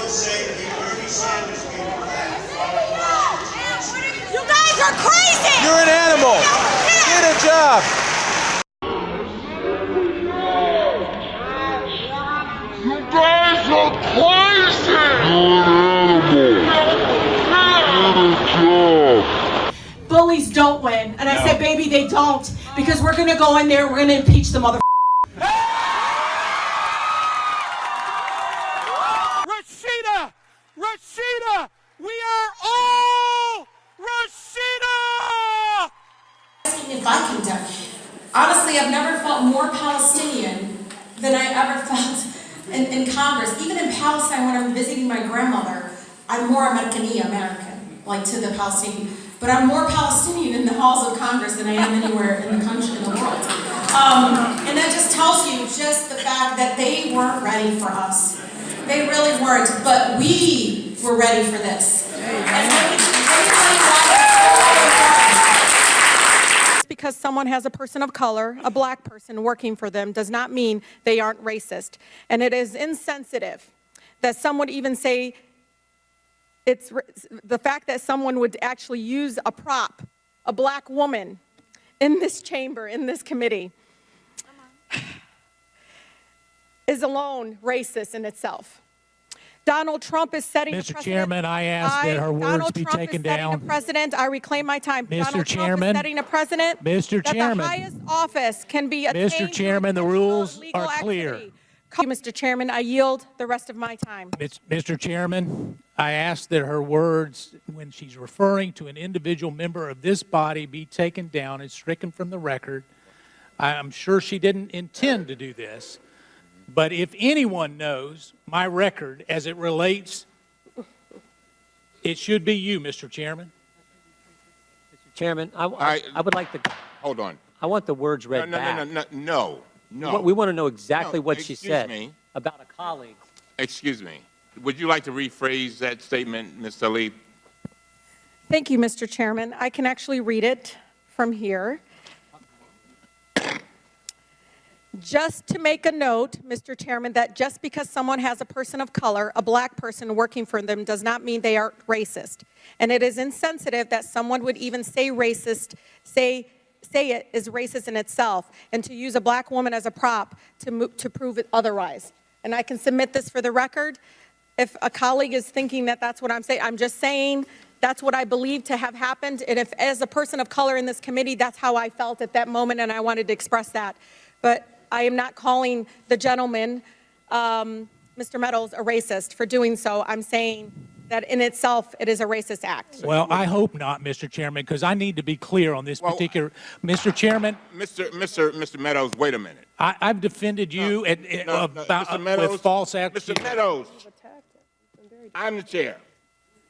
You guys are crazy! You're an animal! Get a job! You guys are crazy! You're an animal! Get a job! Bullies don't win. And I said, baby, they don't. Because we're going to go in there, we're going to impeach the mother. Rashida! We are all Rashida! If I can do. Honestly, I've never felt more Palestinian than I ever felt in Congress. Even in Palestine, when I'm visiting my grandmother, I'm more American, like to the Palestinian. But I'm more Palestinian in the halls of Congress than I am anywhere in the country, in the world. And that just tells you just the fact that they weren't ready for us. They really weren't, but we were ready for this. Because someone has a person of color, a black person working for them, does not mean they aren't racist. And it is insensitive that someone would even say, the fact that someone would actually use a prop, a black woman, in this chamber, in this committee, is alone racist in itself. Donald Trump is setting a precedent. Mr. Chairman, I ask that her words be taken down. Donald Trump is setting a precedent. I reclaim my time. Mr. Chairman, Trump is setting a precedent. Mr. Chairman, that the highest office can be attained. Mr. Chairman, the rules are clear. Mr. Chairman, I yield the rest of my time. Mr. Chairman, I ask that her words, when she's referring to an individual member of this body, be taken down and stricken from the record. I'm sure she didn't intend to do this. But if anyone knows my record as it relates, it should be you, Mr. Chairman. Mr. Chairman, I would like to... Hold on. I want the words read back. No. We want to know exactly what she said me. about a colleague. Excuse me. Would you like to rephrase that statement, Ms. Tlaib? Thank you, Mr. Chairman. I can actually read it from here. Just to make a note, Mr. Chairman, that just because someone has a person of color, a black person working for them, does not mean they are racist. And it is insensitive that someone would even say racist, say it is racist in itself, and to use a black woman as a prop to prove it otherwise. And I can submit this for the record. If a colleague is thinking that that's what I'm saying, I'm just saying that's what I believe to have happened. And if, as a person of color in this committee, that's how I felt at that moment, and I wanted to express that. But I am not calling the gentleman, Mr. Meadows, a racist for doing so. I'm saying that in itself, it is a racist act. Well, I hope not, Mr. Chairman, because I need to be clear on this particular... Mr. Chairman... Mr. Meadows, wait a minute. I've defended you with false accusations. Mr. Meadows, I'm the chair.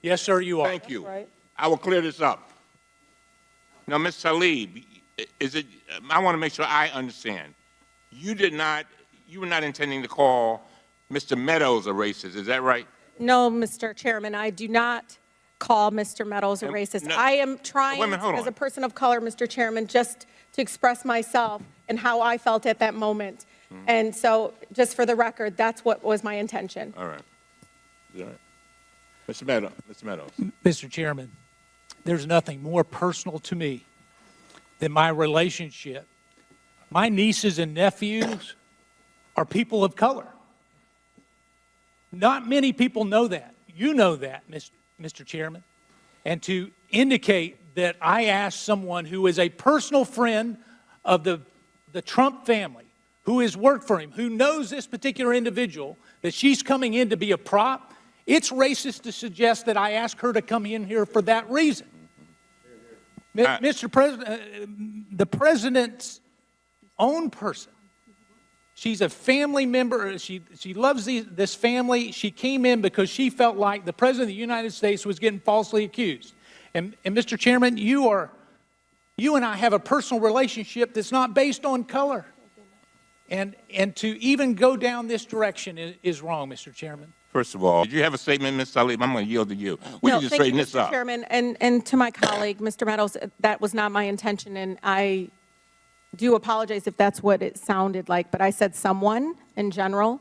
Yes, sir, you are. Thank you. Right. I will clear this up. Now, Ms. Tlaib, I want to make sure I understand. You were not intending to call Mr. Meadows a racist, is that right? No, Mr. Chairman, I do not call Mr. Meadows a racist. No, I am trying, as a person of color, Mr. Chairman, just to express myself and how I felt at that moment. And so, just for the record, that's what was my intention. All right. All right. Mr. Meadows. Mr. Chairman, there's nothing more personal to me than my relationship. My nieces and nephews are people of color. Not many people know that. You know that, Mr. Chairman. And to indicate that I asked someone who is a personal friend of the Trump family, who has worked for him, who knows this particular individual, that she's coming in to be a prop, it's racist to suggest that I asked her to come in here for that reason. Mr. President, the President's own person. She's a family member. She loves this family. She came in because she felt like the President of the United States was getting falsely accused. And Mr. Chairman, you and I have a personal relationship that's not based on color. And to even go down this direction is wrong, Mr. Chairman. First of all, did you have a statement, Ms. Tlaib? I'm going to yield to you. We need to straighten this up. Mr. Chairman, and to my colleague, Mr. Meadows, that was not my intention, and I do apologize if that's what it sounded like, but I said someone in general.